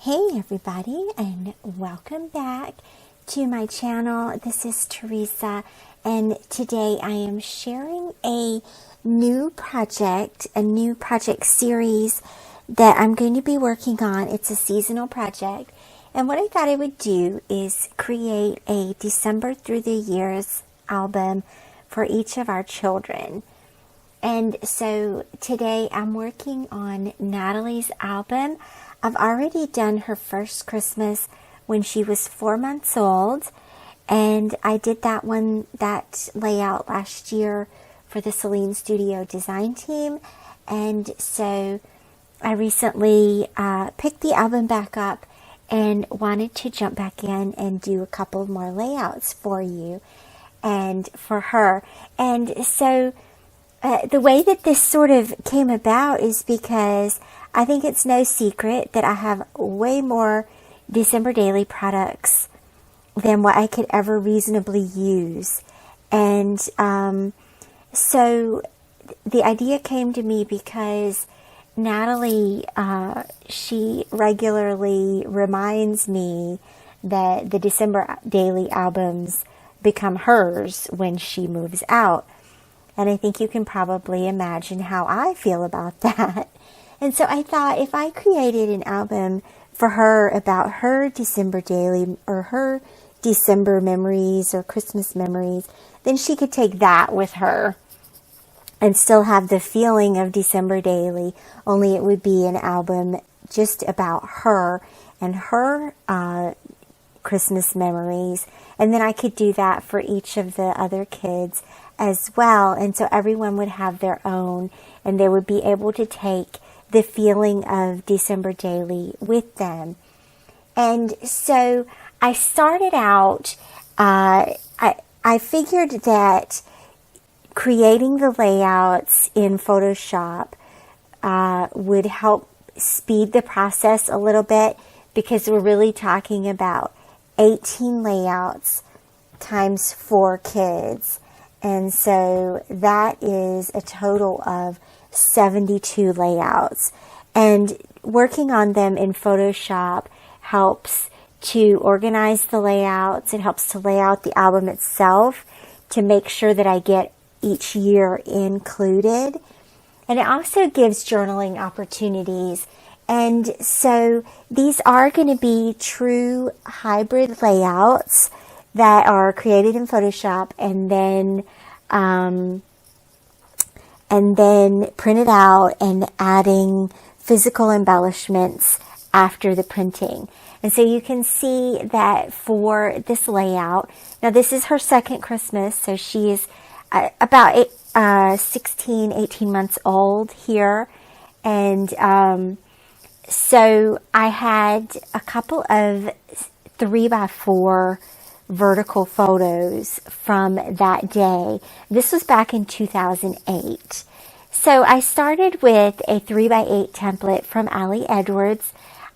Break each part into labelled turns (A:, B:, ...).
A: Hey everybody, and welcome back to my channel. This is Theresa, and today I am sharing a new project series that I'm going to be working on. It's a seasonal project, and what I thought I would do is create a December through the years album for each of our children. And so today I'm working on Natalie's album. I've already done her first Christmas when she was 4 months old, and I did that layout last year for the Celine Studio design team. And so I recently picked the album back up and wanted to jump back in and do a couple more layouts for you and for her. And so the way that this sort of came about is because I think it's no secret that I have way more December Daily products than what I could ever reasonably use. And so the idea came to me because Natalie, she regularly reminds me that the December Daily albums become hers when she moves out. And I think you can probably imagine how I feel about that. And so I thought if I created an album for her about her December Daily or her December memories or Christmas memories, then she could take that with her and still have the feeling of December Daily, only it would be an album just about her and her Christmas memories. And then I could do that for each of the other kids as well. And so everyone would have their own, and they would be able to take the feeling of December Daily with them. And so I started out, I figured that creating the layouts in Photoshop would help speed the process a little bit, because we're really talking about 18 layouts times 4 kids. And so that is a total of 72 layouts. And working on them in Photoshop helps to organize the layouts. It helps to lay out the album itself to make sure that I get each year included. And it also gives journaling opportunities. And so these are going to be true hybrid layouts that are created in Photoshop and then printed out and adding physical embellishments after the printing. And so you can see that for this layout, now this is her second Christmas, so she is about 18 months old here. And so I had a couple of 3x4 vertical photos from that day. This was back in 2008. So I started with a 3x8 template from Ali Edwards.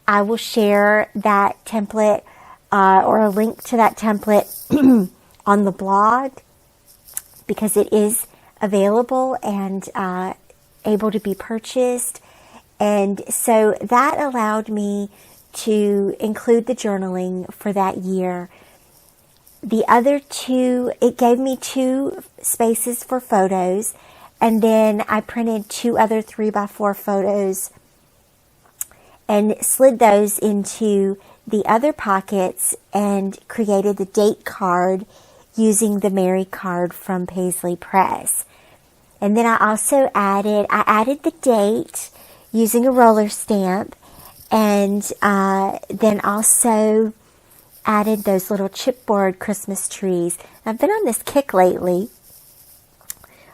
A: I will share that template or a link to that template on the blog, because it is available and able to be purchased. And so that allowed me to include the journaling for that year. The other two, it gave me 2 spaces for photos, and then I printed 2 other 3x4 photos and slid those into the other pockets and created the date card using the Mary card from Paisley Press. And then I also added the date using a roller stamp, and then also added those little chipboard Christmas trees. I've been on this kick lately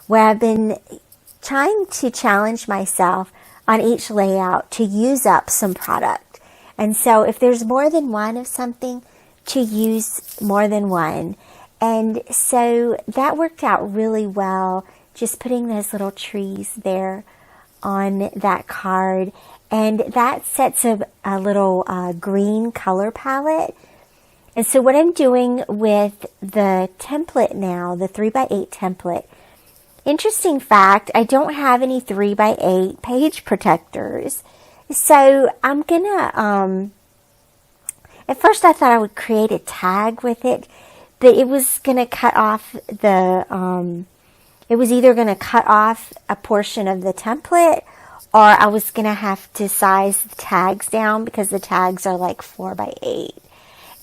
A: where I've been trying to challenge myself on each layout to use up some product. And so if there's more than one of something, to use more than one. And so that worked out really well, just putting those little trees there on that card. And that sets a little green color palette. And so what I'm doing with the template now, the 3x8 template, interesting fact, I don't have any 3x8 page protectors. So I'm going to at first I thought I would create a tag with it, but it was going to cut off it was either going to cut off a portion of the template, or I was going to have to size the tags down because the tags are like 4x8.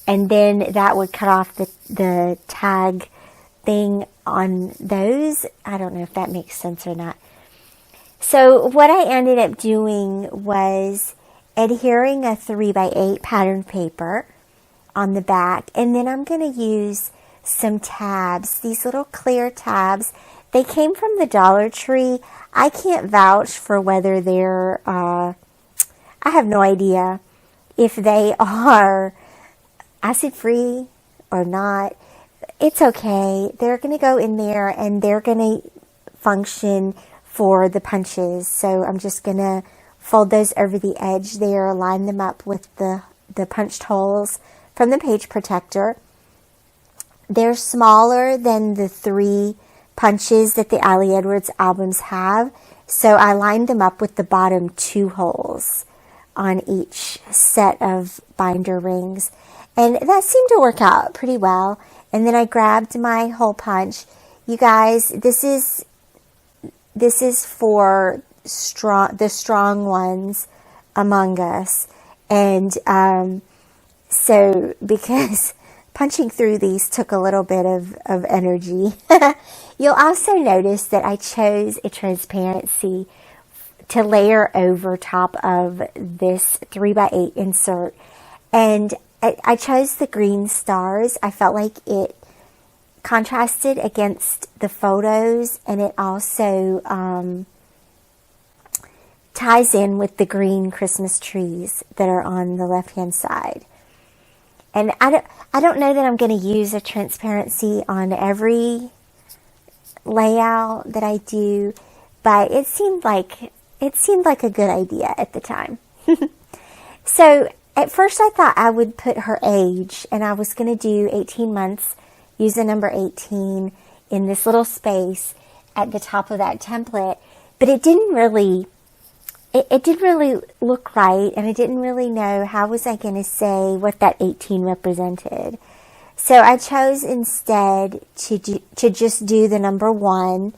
A: And then that would cut off the tag thing on those. I don't know if that makes sense or not. So what I ended up doing was adhering a 3x8 pattern paper on the back. And then I'm going to use some tabs, these little clear tabs. They came from the Dollar Tree. I can't vouch for whether they're, I have no idea if they are acid free or not. It's okay. They're going to go in there and they're going to function for the punches. So I'm just going to fold those over the edge there, line them up with the punched holes from the page protector. They're smaller than the 3 punches that the Allie Edwards albums have. So I lined them up with the bottom 2 holes on each set of binder rings. And that seemed to work out pretty well. And then I grabbed my hole punch. You guys, this is for the strong ones among us. And so because punching through these took a little bit of energy. You'll also notice that I chose a transparency to layer over top of this 3x8 insert. And I chose the green stars. I felt like it contrasted against the photos, and it also ties in with the green Christmas trees that are on the left-hand side. And I don't know that I'm going to use a transparency on every layout that I do, but it seemed like a good idea at the time. So at first I thought I would put her age, and I was going to do 18 months, use the number 18 in this little space at the top of that template, but it didn't really look right, and I didn't really know how was I going to say what that 18 represented. So I chose instead to just do the number 1,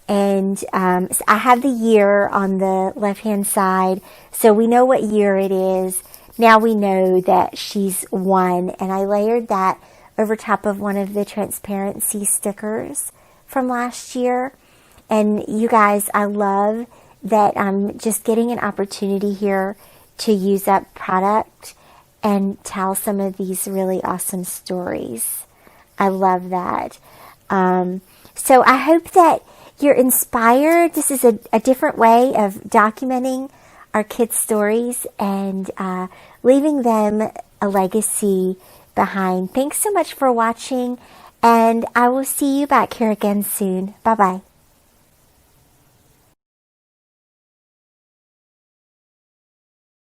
A: and I have the year on the left-hand side, so we know what year it is. Now we know that she's 1, and I layered that over top of one of the transparency stickers from last year. And you guys, I love that I'm just getting an opportunity here to use up product and tell some of these really awesome stories. I love that. So I hope that you're inspired. This is a different way of documenting our kids' stories and leaving them a legacy behind. Thanks so much for watching, and I will see you back here again soon. Bye-bye.